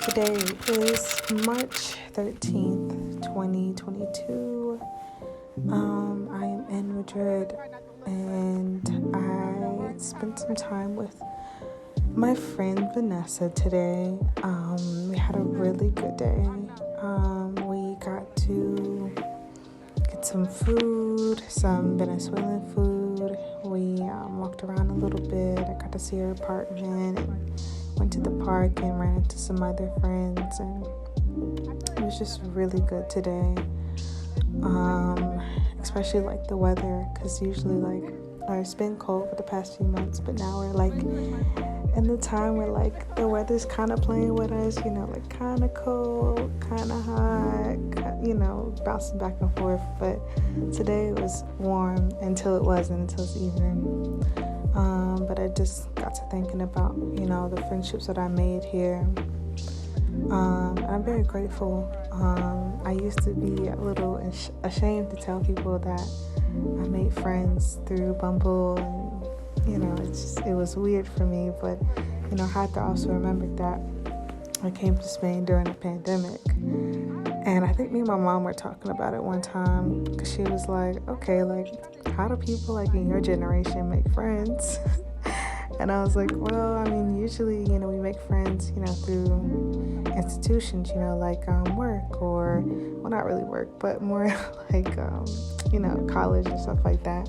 Today is March 13th, 2022. I am in Madrid and I spent some time with my friend Vanessa today. We had a really good day. We got to get some food, some Venezuelan food. We walked around a little bit. I got to see her apartment and went to the park and ran into some other friends, and it was just really good today. Especially like the weather, because usually it's been cold for the past few months, but now we're like in the time where like the weather's kind of playing with us, like kind of cold, kind of hot, bouncing back and forth. But today it was warm until it wasn't, until it's evening. But I just got to thinking about, the friendships that I made here. I'm very grateful. I used to be a little ashamed to tell people that I made friends through Bumble, and, it was weird for me, but, I had to also remember that I came to Spain during the pandemic. And I think me and my mom were talking about it one time, because she was like, okay, how do people in your generation make friends? And I was like, well, usually, we make friends, through institutions, work, or, well, not really work, but more college and stuff like that.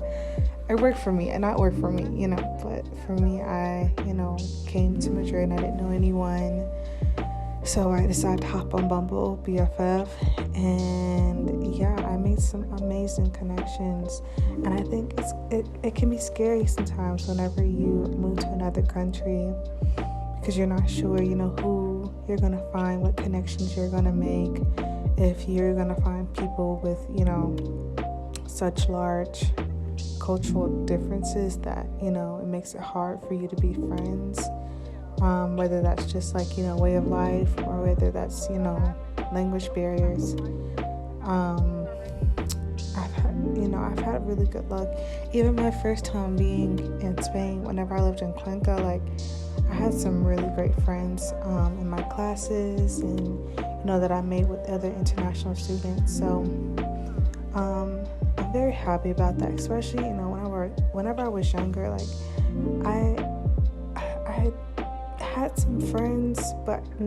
It worked for me, and not worked for me, but for me, I, came to Madrid and I didn't know anyone. So I decided to hop on Bumble, BFF, and yeah, I made some amazing connections. And I think it can be scary sometimes whenever you move to another country, because you're not sure, who you're gonna find, what connections you're gonna make, if you're gonna find people with, such large cultural differences that, it makes it hard for you to be friends. Whether that's just way of life, or whether that's, language barriers. I've had really good luck. Even my first time being in Spain, whenever I lived in Cuenca, I had some really great friends in my classes, and, that I made with other international students. So I'm very happy about that, especially, whenever I was younger, I had some friends, but a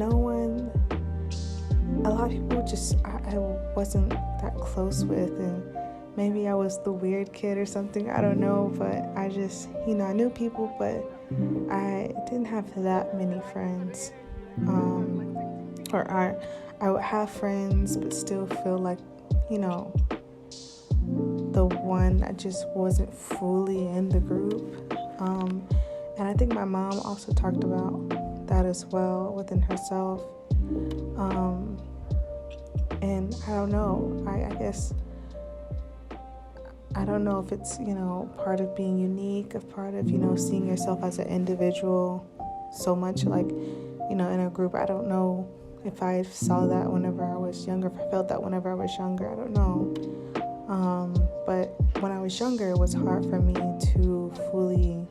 lot of people I wasn't that close with, and maybe I was the weird kid or something, I don't know, but I just, I knew people, but I didn't have that many friends, or I would have friends, but still feel like, the one I just wasn't fully in the group. And I think my mom also talked about that as well within herself. And I don't know, I guess, I don't know if it's, part of being unique, of part of, seeing yourself as an individual so much, in a group. I don't know if I saw that whenever I was younger, if I felt that whenever I was younger, I don't know. But when I was younger, it was hard for me to fully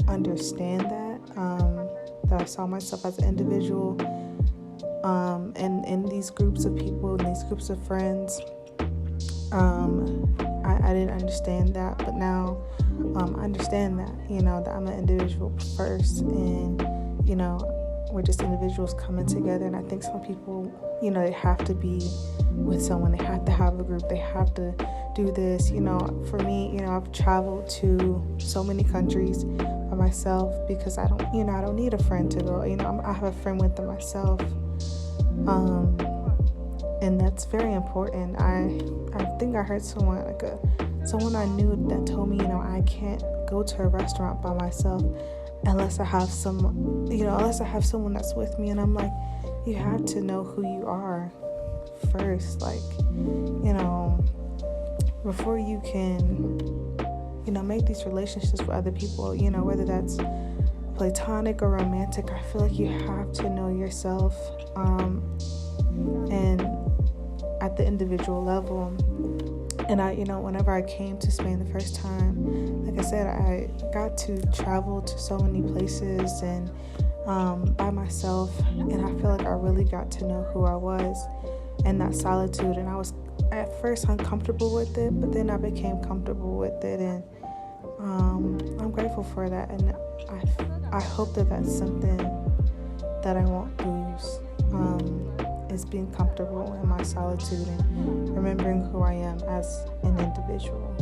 understand that I saw myself as an individual, and in these groups of people, in these groups of friends. I didn't understand that, but now I understand that, that I'm an individual first, and, we're just individuals coming together. And I think some people, they have to be with someone, they have to have a group, they have to do this. For me, I've traveled to so many countries by myself, because I don't need a friend to go. I have a friend within myself, and that's very important. I think I heard someone I knew that told me, I can't go to a restaurant by myself unless I have someone that's with me. And I'm like, you have to know who you are first, before you can, make these relationships with other people, whether that's platonic or romantic. I feel like you have to know yourself, and at the individual level. And whenever I came to Spain the first time, like I said, I got to travel to so many places, and by myself, and I feel like I really got to know who I was in that solitude. And I was at first uncomfortable with it, but then I became comfortable with it, and I'm grateful for that. And I hope that that's something that I won't lose, is being comfortable in my solitude and remembering who I am as an individual.